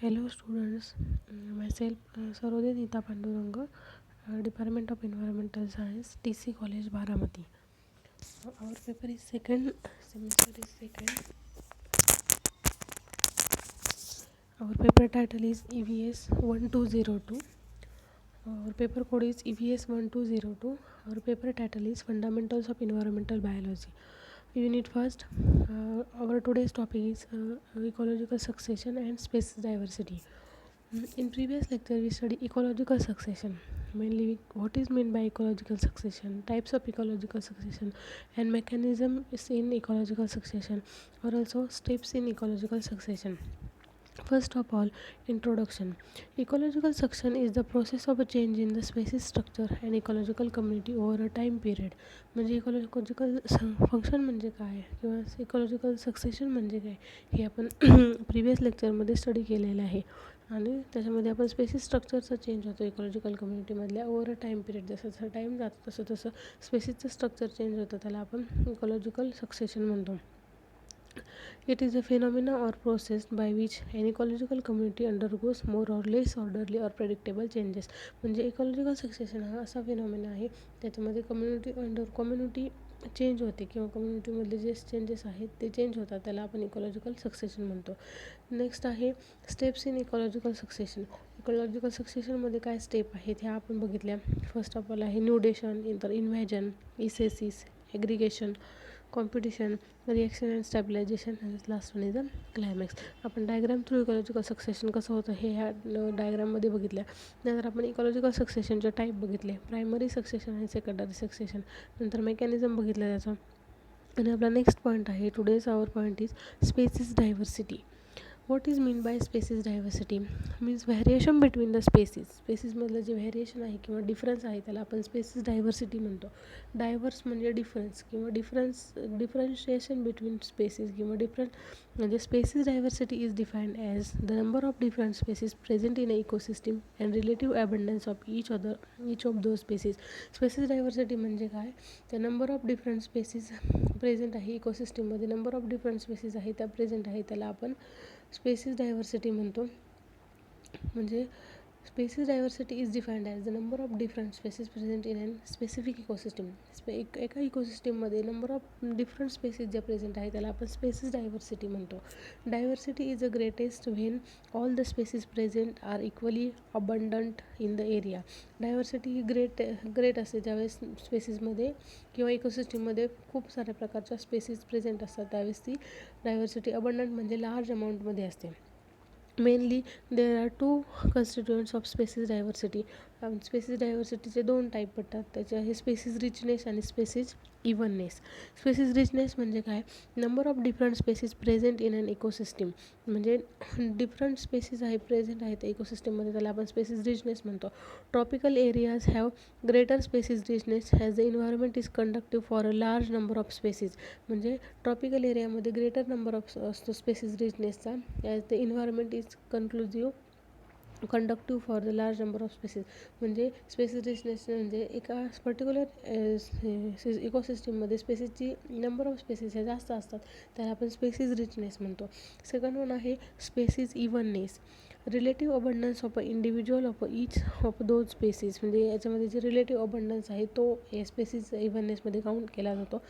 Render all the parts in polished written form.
Hello students, myself Sarode Nita Panduranga, Department of Environmental Science, TC College Baramati. Our paper is second, semester is second. Our paper title is EVS 1202. Our paper code is EVS 1202. Our paper title is Fundamentals of Environmental Biology. Unit first. Our today's topic is ecological succession and species diversity. In previous lecture we studied ecological succession, mainly what is meant by ecological succession, types of ecological succession and mechanisms in ecological succession, or also steps in ecological succession. First of all, introduction. Ecological succession is the process of a change in the species structure and ecological community over a time period. म्हणजे ecological function म्हणजे काय किंवा ecological succession म्हणजे काय हे आपण previous लेक्चरमध्ये study केलेलं आहे. आणि त्याच्यामध्ये आपण स्पेसिस स्ट्रक्चरचा चेंज होतो इकॉलॉजिकल कम्युनिटीमधल्या ओव्हर अ टाईम पिरियड. जसं जसं टाईम जातो तसं तसं स्पेसिसचं स्ट्रक्चर चेंज होतं, त्याला आपण इकॉलॉजिकल सक्सेशन म्हणतो. It is a phenomena or process by which an ecological community undergoes more or less orderly or predictable changes. म्हणजे इकॉलॉजिकल सक्सेशन हा असा फिनॉमिना आहे त्याच्यामध्ये कम्युनिटी चेंज होते किंवा कम्युनिटीमधले जे चेंजेस आहेत ते चेंज होतात, त्याला आपण इकॉलॉजिकल सक्सेशन म्हणतो. नेक्स्ट आहे steps in ecological succession. Ecological सक्सेशनमध्ये काय स्टेप आहेत ह्या आपण बघितल्या. फर्स्ट ऑफ ऑल आहे न्यूडेशन, नंतर invasion, ecesis, aggregation, competition, reaction and stabilisation, आणि last one is the climax. आपण डायग्राम थ्रू इकॉलॉजिकल सक्सेशन कसं होतं हे ह्या डायग्राममध्ये बघितल्या. नंतर आपण इकॉलॉजिकल सक्सेशनचे टाईप बघितले, प्रायमरी सक्सेशन आणि सेकंडरी सक्सेशन. नंतर मेकॅनिझम बघितलं त्याचं. आणि आपला नेक्स्ट पॉईंट आहे today's our point is species diversity. What is mean by species diversity means variation between the स्पेसिसमधलं जे व्हॅरिएशन आहे किंवा डिफरन्स आहे त्याला आपण स्पेसिस डायव्हर्सिटी म्हणतो. डायव्हर्स म्हणजे डिफरन्स किंवा डिफरन्शिएशन बिटवीन स्पेसिस किंवा म्हणजे species diversity is defined as the number of different species present in a ecosystem and relative abundance of each of those species. Species diversity म्हणजे काय, त्या number of different species present आहे इकोसिस्टीममध्ये, number of different species आहे त्या present आहे त्याला आपण स्पेसिस डायव्हर्सिटी म्हणतो. म्हणजे species diversity is defined as the number of different species present in an specific ecosystem. एका इकोसिस्टीममध्ये नंबर ऑफ डिफरंट स्पेसिस ज्या प्रेझेंट आहे त्याला आपण स्पेसिस डायव्हर्सिटी म्हणतो. Diversity is a greatest when all the species present are equally abundant in the area. Diversity ही great असते ज्यावेळेस स्पेसिसमध्ये किंवा इकोसिस्टीममध्ये खूप साऱ्या प्रकारच्या स्पेसिस प्रेझेंट असतात, त्यावेळेस ती डायव्हर्सिटी अबंडंट म्हणजे लार्ज अमाऊंटमध्ये असते. Mainly there are two constituents of species diversity. Species डायव्हर्सिटीचे दोन टाईप पडतात, त्याचे आहे स्पेसिस रिचनेस आणि स्पेसिस इव्हननेस. स्पेसिस रिचनेस म्हणजे काय, number of different species present in an ecosystem. म्हणजे डिफरंट स्पेसिस आहे प्रेझेंट आहेत इकोसिस्टीममध्ये, त्याला आपण स्पेसिस रिचनेस म्हणतो. Tropical areas have greater species richness as the environment is conductive for a large number of species. म्हणजे ट्रॉपिकल एरियामध्ये greater number of असतो स्पेसिस रिचनेसचा as the environment is conductive for the large number of species. म्हणजे species richness म्हणजे एका particular इकोसिस्टीममध्ये स्पेसिसची number of species ह्या जास्त असतात, त्याला आपण स्पेसिस रिचनेस म्हणतो. सेकंड वन आहे species evenness. Relative abundance of a individual of each of those species. म्हणजे याच्यामध्ये जे रिलेटिव्ह अबंडन्स आहे तो या स्पेसिस इव्हननेसमध्ये काउंट केला जातो.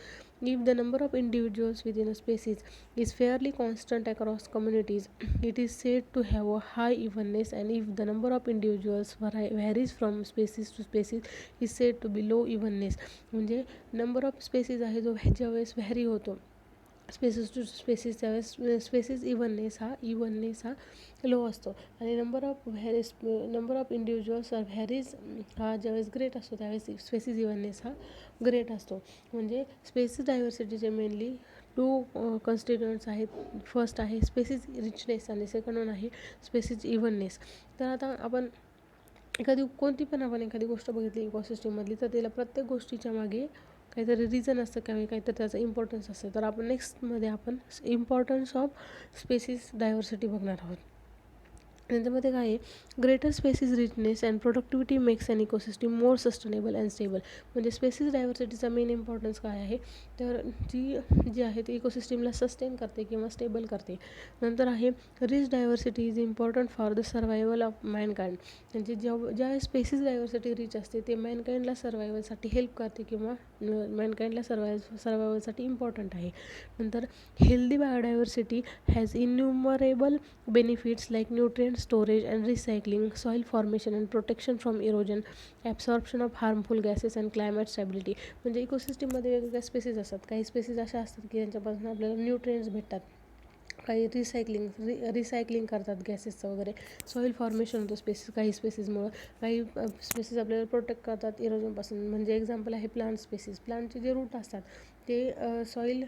If the number of individuals within a species is fairly constant across communities, it is said to have a high evenness, and if the number of individuals varies from species to species is said to be low evenness. म्हणजे number of spaces आहे जो ज्यावेळेस vary होतो spaces two species त्यावेळेस spaces इव्हननेस हा low असतो. आणि number of individuals varies हा ज्यावेळेस ग्रेट असतो त्यावेळेस स्पेसिस इव्हननेस हा ग्रेट असतो. म्हणजे स्पेसिस डायव्हर्सिटीचे मेनली टू कन्स्टिट्युएंट्स आहेत. फर्स्ट आहे स्पेसिस रिचनेस आणि सेकंड वन आहे स्पेसिस इव्हननेस. तर आता आपण एखादी गोष्ट बघितली इकोसिस्टीममधली तर त्याला प्रत्येक गोष्टीच्या मागे काहीतरी रिझन असतं किंवा काहीतरी त्याचं इम्पॉर्टन्स असतं. तर आपण नेक्स्टमध्ये आपण इम्पॉर्टन्स ऑफ स्पेसिस डायव्हर्सिटी बघणार आहोत. त्याच्यामध्ये काय आहे, greater species richness and productivity makes an ecosystem more sustainable and stable. म्हणजे स्पेसिस डायव्हर्सिटीचा मेन इम्पॉर्टन्स काय आहे, तर जी आहे ती इकोसिस्टमला सस्टेन करते किंवा स्टेबल करते. नंतर आहे rich diversity is important for the survival of Mankind. म्हणजे ज्या स्पेसिस डायव्हर्सिटी रिच असते ते मॅनकाइंडला सर्वायवलसाठी हेल्प करते किंवा मॅनकाइंडला सर्वायवलसाठी इम्पॉर्टंट आहे. नंतर healthy biodiversity has innumerable benefits like nutrient storage and recycling, soil formation and protection from erosion, absorption of harmful gases and climate stability. म्हणजे इकोसिस्टममध्ये वेगवेगळ्या स्पेसीज असतात. काही स्पेसीज अशा असतात की ज्यांच्यापासून आपल्याला न्यूट्रिएंट्स भेटतात, काही रिसायकलिंग करतात गॅसेसचं वगैरे, सॉईल फॉर्मेशन होतं काही स्पेसीजमुळं, काही स्पेसीज आपल्याला प्रोटेक्ट करतात इरोजनपासून. म्हणजे एक्झाम्पल आहे प्लांट स्पेसीज. प्लांटचे जे रूट असतात ते सॉईल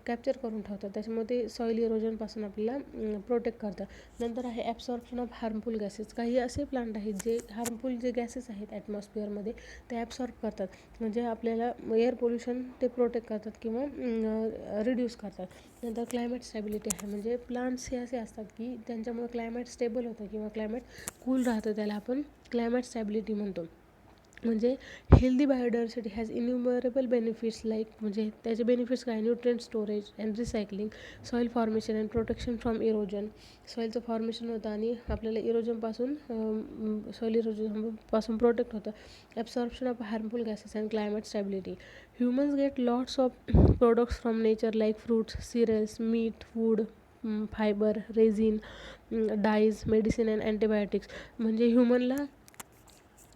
कॅप्चर करून ठेवतात, त्याच्यामुळे ते सॉईल इरोजनपासून आपल्याला प्रोटेक्ट करतात. नंतर आहे ॲब्सॉर्प्शन ऑफ हार्मफुल गॅसेस. काही असे प्लांट आहेत जे हार्मफुल जे गॅसेस आहेत ॲटमॉस्फिअरमध्ये ते ॲब्सॉर्ब करतात, म्हणजे आपल्याला एअर पोल्युशन ते प्रोटेक्ट करतात किंवा रिड्यूस करतात. नंतर क्लायमेट स्टॅबिलिटी आहे, म्हणजे प्लांट्स हे असे असतात की त्यांच्यामुळे क्लायमेट स्टेबल होतं किंवा क्लायमेट कूल राहतं, त्याला आपण क्लायमेट स्टॅबिलिटी म्हणतो. म्हणजे healthy biodiversity has innumerable benefits like, म्हणजे त्याचे बेनिफिट्स काय, nutrient storage and recycling, soil formation and protection from erosion. सॉईलचं फॉर्मेशन होतं आणि आपल्याला इरोजनपासून सॉईल इरोजनपासून प्रोटेक्ट होतं. Absorption of harmful gases and climate stability. Humans get lots of products from nature like fruits, cereals, meat, food, fibre, resin, dyes, medicine and antibiotics. म्हणजे ह्युमनला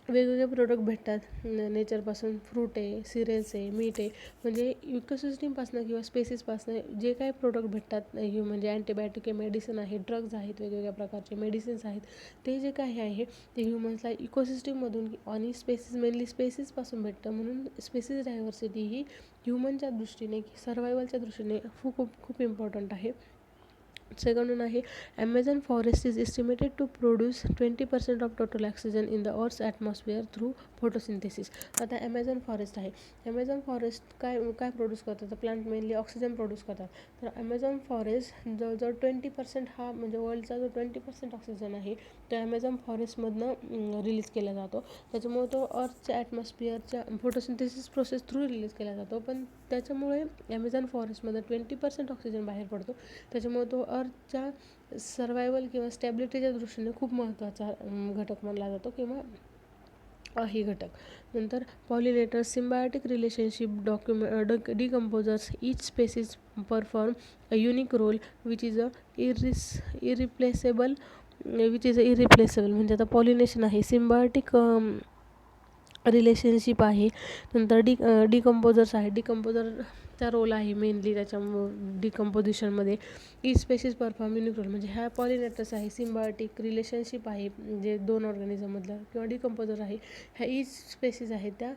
वेगवेगळे प्रोडक्ट भेटतात नेचरपासून. फ्रूट आहे, सिरियल्स आहे, मीट आहे. म्हणजे इकोसिस्टमपासून किंवा स्पेसिसपासून जे काही प्रोडक्ट भेटतात म्हणजे अँटीबायोटिक आहे, मेडिसिन आहे, ड्रग्ज आहेत, वेगवेगळ्या प्रकारचे मेडिसिन्स आहेत, ते जे काही आहे ते ह्युमन्सला इकोसिस्टममधून आणि मेनली स्पेसिसपासून भेटतं. म्हणून स्पेसिस डायव्हर्सिटी ही ह्युमनच्या दृष्टीने, सर्वायवलच्या दृष्टीने खूप इम्पॉर्टंट आहे. सेकंड वन आहे Amazon forest is estimated to produce 20% of total oxygen in the earth's atmosphere through photosynthesis. आता ॲमेझॉन फॉरेस्ट आहे, ॲमेझॉन फॉरेस्ट काय प्रोड्यूस करतात, तर प्लांट मेनली ऑक्सिजन प्रोड्यूस करतात. तर ॲमेझॉन फॉरेस्ट जवळजवळ 20% हा म्हणजे वर्ल्डचा जो 20% ऑक्सिजन आहे तो ॲमेझॉन फॉरेस्टमधनं रिलीज केला जातो. त्याच्यामुळे तो अर्थच्या ॲटमॉस्फिअरच्या फोटोसिंथेसिस प्रोसेस थ्रू रिलीज केला जातो. पण त्याच्यामुळे ॲमेझॉन फॉरेस्टमध्ये 20% ऑक्सिजन बाहेर पडतो. त्याच्यामुळे तो अर्थच्या सर्वायवल किंवा स्टॅबिलिटीच्या दृष्टीने खूप महत्त्वाचा घटक मानला जातो किंवा ही घटक. नंतर pollinators, symbiotic relationship decomposers, each species perform a unique role which is irreplaceable. म्हणजे आता पॉलिनेशन आहे, सिम्बायोटिक रिलेशनशिप आहे, नंतर डिकम्पोजर्स आहे, डिकम्पोजरचा रोल आहे मेनली त्याच्या डिकम्पोजिशनमध्ये. Each species perform unique role, म्हणजे ह्या पॉलिनेटर्स आहे, सिम्बायोटिक रिलेशनशिप आहे जे दोन ऑर्गॅनिझममधलं, किंवा डिकम्पोजर आहे, ह्या ईच स्पेसिस आहेत त्या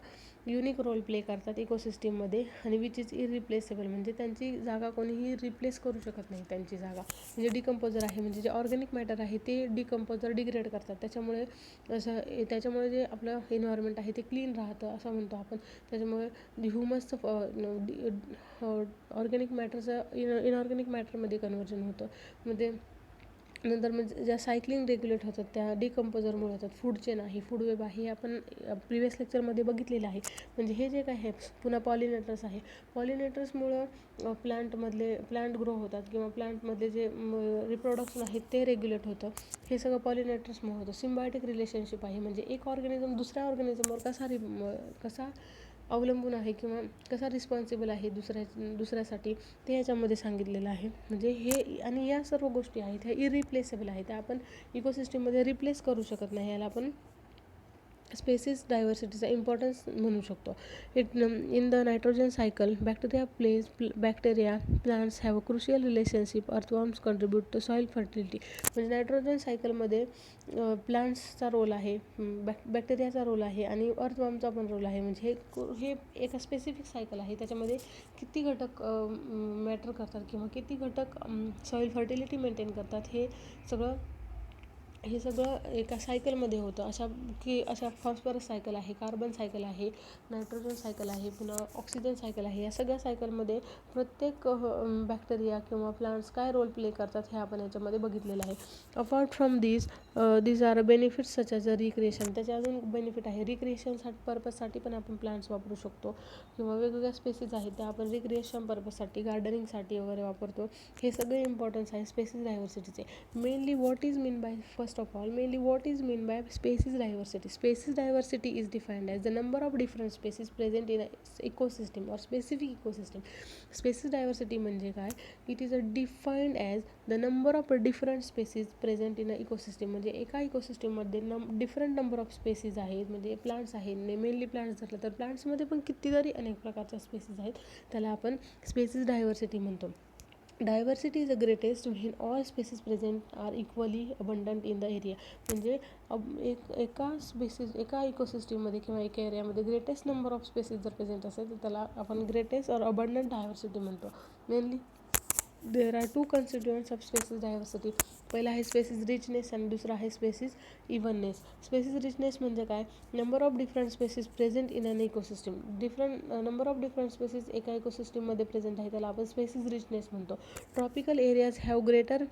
युनिक रोल प्ले करतात इकोसिस्टममध्ये. आणि विच इज इरिप्लेसेबल, म्हणजे त्यांची जागा कोणीही रिप्लेस करू शकत नाही त्यांची जागा. म्हणजे डिकम्पोजर आहे, म्हणजे जे ऑर्गॅनिक मॅटर आहे ते डिग्रेड करतात, त्याच्यामुळे जे आपलं एन्व्हायरमेंट आहे ते क्लीन राहतं असं म्हणतो आपण. त्याच्यामुळे ह्युमसचं ऑर्गॅनिक मॅटरचं इनऑर्गॅनिक मॅटरमध्ये कन्व्हर्जन होतं. म्हणजे नंतर म्हणजे ज्या सायक्लिंग रेग्युलेट होतात त्या डिकम्पोजरमुळे होतात. फूड चेन आहे, फूड वेब आहे, आपण प्रिव्हियस लेक्चरमध्ये बघितलेलं आहे. म्हणजे हे जे काय आहे पुन्हा पॉलिनेटर्स आहे, पॉलिनेटर्समुळं प्लांट ग्रो होतात किंवा प्लांटमधले जे रिप्रोडक्शन आहे ते रेग्युलेट होतं. हे सगळं पॉलिनेटर्समुळे होतं. सिम्बायोटिक रिलेशनशिप आहे, म्हणजे एक ऑर्गॅनिझम दुसऱ्या ऑर्गॅनिझमवर कसा अवलंबून आहे किंवा कसा रिस्पॉन्सिबल आहे दुसऱ्यासाठी ते ह्याच्यामध्ये सांगितलेलं आहे. म्हणजे हे आणि या सर्व गोष्टी आहेत ह्या इरिप्लेसेबल आहेत, त्या आपण इकोसिस्टममध्ये रिप्लेस करू शकत नाही. याला आपण स्पेसिस डायव्हर्सिटीचा इम्पॉर्टन्स म्हणू शकतो. In the nitrogen cycle bacteria plants have a crucial relationship. Earthworms contribute to soil fertility. म्हणजे नायट्रोजन सायकलमध्ये प्लांट्सचा रोल आहे, बॅक्टेरियाचा रोल आहे आणि अर्थवॉर्मचा पण रोल आहे. म्हणजे हे एका स्पेसिफिक सायकल आहे, त्याच्यामध्ये किती घटक मॅटर करतात किंवा किती घटक सॉईल फर्टिलिटी मेंटेन करतात हे सगळं हे सगळं एका सायकलमध्ये होतं. अशा फॉस्फरस सायकल आहे, कार्बन सायकल आहे, नायट्रोजन सायकल आहे, पुन्हा ऑक्सिजन सायकल आहे. या सगळ्या सायकलमध्ये प्रत्येक बॅक्टेरिया किंवा प्लांट्स काय रोल प्ले करतात हे आपण याच्यामध्ये बघितलेलं आहे. Apart from these are benefits such as a recreation. त्याचे अजून बेनिफिट आहे. रिक्रिएशन पर्पजसाठी पण आपण प्लांट्स वापरू शकतो किंवा वेगवेगळ्या स्पेसीज आहेत त्या आपण रिक्रिएशन पर्पजसाठी, गार्डनिंगसाठी वगैरे वापरतो. हे सगळे इम्पॉर्टन्स आहे स्पेसीज डायव्हर्सिटीचे. Mainly what is mean by species diversity? Species diversity is defined as the number of different species present in an ecosystem or specific ecosystem. Species diversity म्हणजे काय? It is defined as the number of different species present in an ecosystem. म्हणजे एका इकोसिस्टममध्ये different number of species आहेत. म्हणजे plants आहेत, mainly plants धरलं तर प्लांट्समध्ये पण कितीतरी अनेक प्रकारच्या स्पेसीज आहेत. त्याला आपण स्पेसीज डायव्हर्सिटी म्हणतो. Diversity is the greatest when all species present are equally abundant in the area. म्हणजे एका इकोसिस्टीममध्ये किंवा एका एरियामध्ये ग्रेटेस्ट नंबर ऑफ स्पेसीज जर प्रेझेंट असेल तर त्याला आपण ग्रेटेस्ट और अबंडंट डायव्हर्सिटी म्हणतो. Mainly there are two constituents of species diversity. पहिला आहे स्पेसीज रिचनेस आणि दुसरा आहे स्पेसीज इव्हननेस. स्पेसीज रिचनेस म्हणजे काय? Number of different species present in an ecosystem. Number of different species एका इकोसिस्टममध्ये प्रेझेंट आहे त्याला आपण स्पेसीज रिचनेस म्हणतो. Tropical areas have greater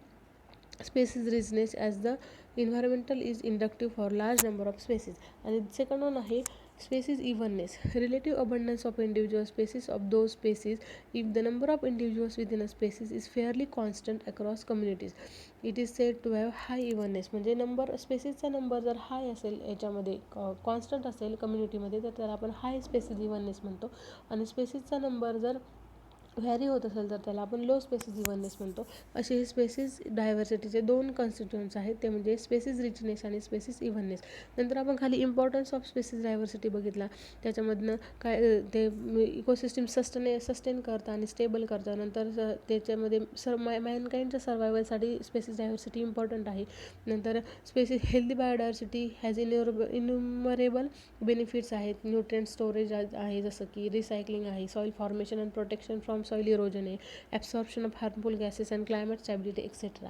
species richness as the environmental is inductive for large number of species. आणि second one आहे species evenness, relative abundance of individual species of those species if the number of individuals within a species is fairly constant across communities. It is said to have high evenness. म्हणजे स्पेसीजचा number जर हाय असेल, याच्यामध्ये constant असेल कम्युनिटीमध्ये, तर त्याला आपण हाय species इव्हननेस म्हणतो. आणि स्पेसीजचा नंबर जर व्हॅरी होत असेल तर त्याला आपण लो स्पेसीज इव्हननेस म्हणतो. असे हे स्पेसीज डायव्हर्सिटीचे दोन कॉन्स्टिट्युएंट्स आहेत, ते म्हणजे स्पेसीज रिचनेस आणि स्पेसीज इव्हननेस. नंतर आपण खाली इम्पॉर्टन्स ऑफ स्पेसीज डायव्हर्सिटी बघितला. त्याच्यामधनं काय ते इकोसिस्टम सस्टेन करतं आणि स्टेबल करतं. नंतर त्याच्यामध्ये मॅनकाइंडच्या सर्वायवलसाठी स्पेसीज डायव्हर्सिटी इम्पॉर्टंट आहे. नंतर species healthy biodiversity has innumerable benefits आहेत. न्यूट्रिएंट स्टोरेज आहे, जसं की रिसायकलिंग आहे, soil formation and protection from soil erosion आहे, absorption of harmful gases and climate stability etcetera.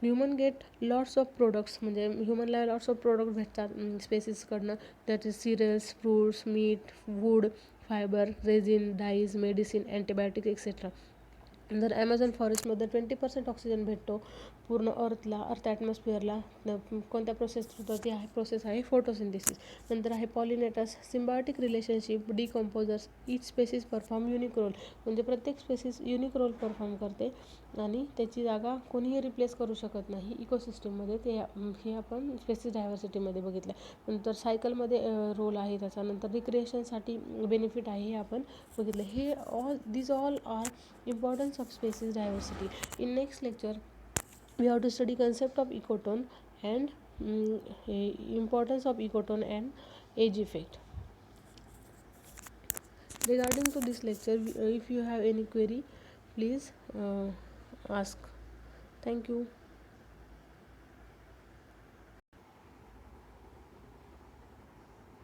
Human get lots of products. म्हणजे ह्युमनला लॉट्स ऑफ प्रोडक्ट भेटतात स्पेसीजकडनं. That is cereals, fruits, meat, wood, fibre, resin, dyes, medicine, antibiotic etcetera. नंतर Amazon फॉरेस्टमध्ये 20% oxygen भेटतो पूर्ण earth ॲटमॉस्फिअरला. कोणत्या प्रोसेस थ्रू? ती प्रोसेस आहे फोटोसिंथेसिस. नंतर आहे pollinators, symbiotic relationship, decomposers. Each species perform unique role. म्हणजे प्रत्येक स्पेसीज युनिक रोल परफॉर्म करते आणि त्याची जागा कोणीही रिप्लेस करू शकत नाही इकोसिस्टममध्ये. हे आपण स्पेसीज डायव्हर्सिटीमध्ये बघितलं. नंतर सायकलमध्ये रोल आहे त्याचा. नंतर रिक्रिएशनसाठी बेनिफिट आहे हे आपण बघितलं. हे these all are importance of species diversity. In next lecture we have to study concept of ecotone and importance of ecotone and age effect. Regarding to this lecture, if you have any query, please ask. Thank you.